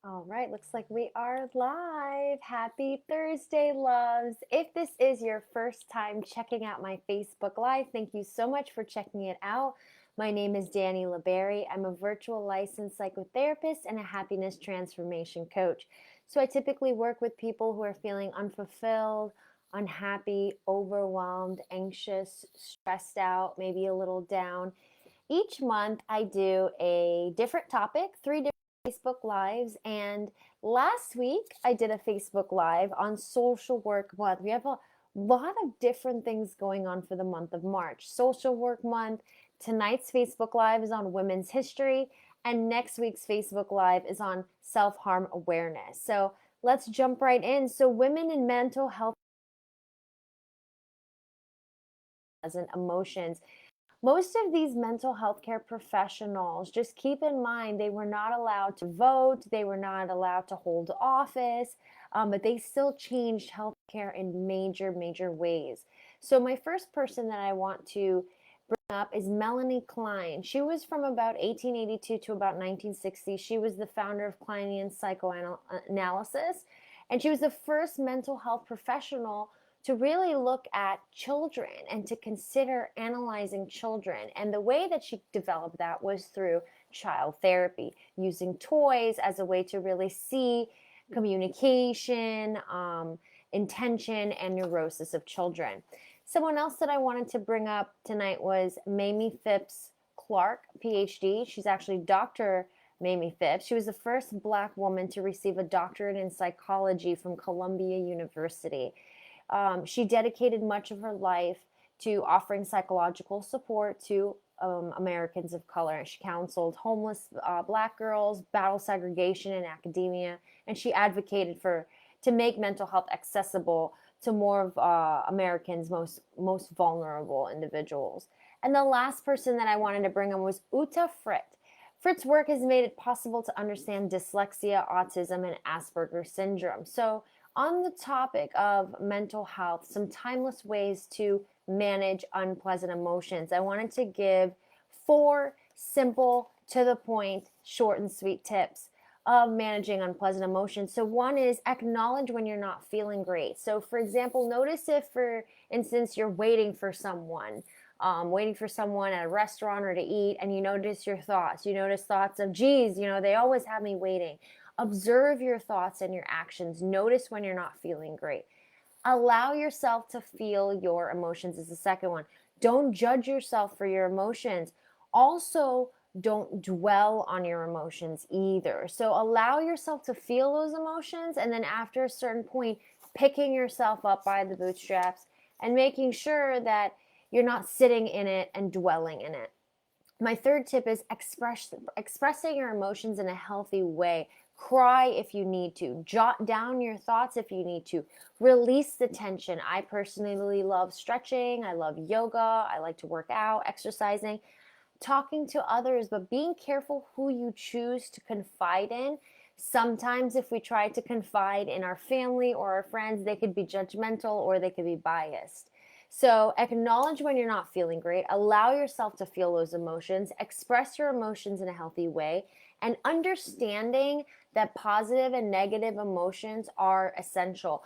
All right, looks like we are live. Happy Thursday, loves. If this is your first time checking out my Facebook Live, thank you so much for checking it out. My name is Dani LeBerry. I'm a virtual licensed psychotherapist and a happiness transformation coach. So I typically work with people who are feeling unfulfilled, unhappy, overwhelmed, anxious, stressed out, maybe a little down. Each month, I do a different topic, three different Facebook Lives. And last week, I did a Facebook Live on Social Work Month. We have a lot of different things going on for the month of March. Social Work Month. Tonight's Facebook Live is on Women's History. And next week's Facebook Live is on self harm awareness. So let's jump right in. So, women in mental health and emotions. Most of these mental health care professionals, just keep in mind, they were not allowed to vote, they were not allowed to hold office, but they still changed healthcare in major, major ways. So, my first person that I want to bring up is Melanie Klein. She was from about 1882 to about 1960. She was the founder of Kleinian psychoanalysis, and she was the first mental health professional to really look at children and to consider analyzing children. And the way that she developed that was through child therapy, using toys as a way to really see communication, intention, and neurosis of children. Someone else that I wanted to bring up tonight was Mamie Phipps Clark, PhD. She's actually Dr. Mamie Phipps. She was the first Black woman to receive a doctorate in psychology from Columbia University. She dedicated much of her life to offering psychological support to Americans of color. She counseled homeless Black girls, battled segregation in academia, and she advocated to make mental health accessible to more of Americans' most vulnerable individuals. And the last person that I wanted to bring on was Uta Fritt. Fritt's work has made it possible to understand dyslexia, autism, and Asperger's syndrome. So, on the topic of mental health, some timeless ways to manage unpleasant emotions, I wanted to give 4 simple, to the point, short and sweet tips of managing unpleasant emotions. So, one is acknowledge when you're not feeling great. So, for example, notice if, for instance, you're waiting for someone at a restaurant or to eat, and you notice your thoughts. You notice thoughts of, geez, they always have me waiting. Observe your thoughts and your actions. Notice when you're not feeling great. Allow yourself to feel your emotions is the second one. Don't judge yourself for your emotions. Also, don't dwell on your emotions either. So allow yourself to feel those emotions, and then after a certain point, picking yourself up by the bootstraps and making sure that you're not sitting in it and dwelling in it. My third tip is expressing your emotions in a healthy way. Cry if you need to. Jot down your thoughts if you need to. Release the tension. I personally love stretching. I love yoga. I like to work out, exercising, talking to others, but being careful who you choose to confide in. Sometimes, if we try to confide in our family or our friends, they could be judgmental or they could be biased. So, acknowledge when you're not feeling great. Allow yourself to feel those emotions. Express your emotions in a healthy way. And understanding that positive and negative emotions are essential.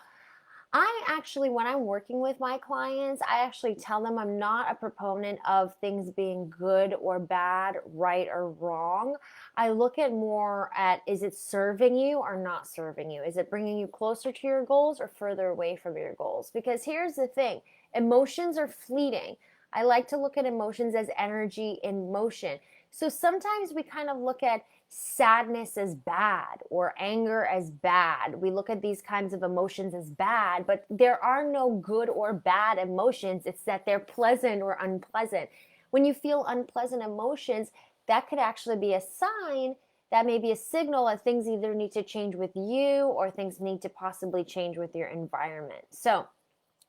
I actually, when I'm working with my clients, I actually tell them I'm not a proponent of things being good or bad, right or wrong. I look at more at, is it serving you or not serving you? Is it bringing you closer to your goals or further away from your goals? Because here's the thing, emotions are fleeting. I like to look at emotions as energy in motion. So sometimes we kind of look at sadness as bad or anger as bad. We look at these kinds of emotions as bad, but there are no good or bad emotions. It's that they're pleasant or unpleasant. When you feel unpleasant emotions, that could actually be a sign, that may be a signal that things either need to change with you or things need to possibly change with your environment. So,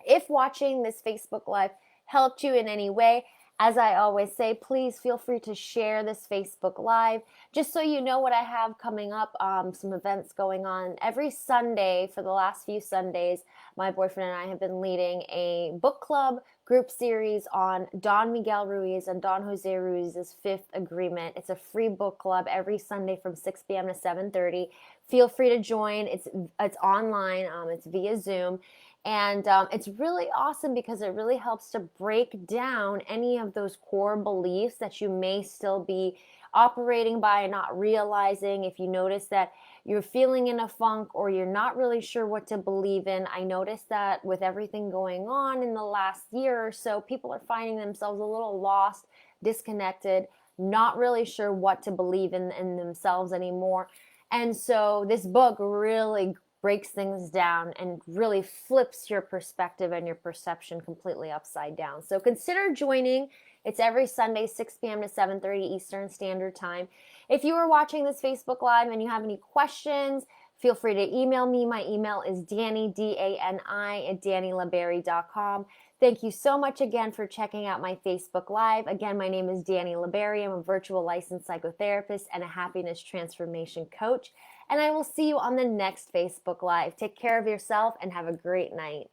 if watching this Facebook Live helped you in any way, As I always say, please feel free to share this Facebook Live, just so you know what I have coming up, some events going on. Every Sunday, for the last few Sundays, my boyfriend and I have been leading a book club group series on Don Miguel Ruiz and Don Jose Ruiz's Fifth Agreement. It's a free book club every Sunday from 6 p.m. to 7:30. Feel free to join. It's online. It's via Zoom. And it's really awesome because it really helps to break down any of those core beliefs that you may still be operating by and not realizing. If you notice that you're feeling in a funk or you're not really sure what to believe in, I noticed that with everything going on in the last year or so, people are finding themselves a little lost, disconnected, not really sure what to believe in themselves anymore. And so this book really breaks things down and really flips your perspective and your perception completely upside down. So consider joining. It's every Sunday, 6 p.m. to 7:30 Eastern Standard Time. If you are watching this Facebook Live and you have any questions, feel free to email me. My email is Dani, D-A-N-I, at DaniLaberry.com. Thank you so much again for checking out my Facebook Live. Again, my name is Dani Laberry. I'm a virtual licensed psychotherapist and a happiness transformation coach. And I will see you on the next Facebook Live. Take care of yourself and have a great night.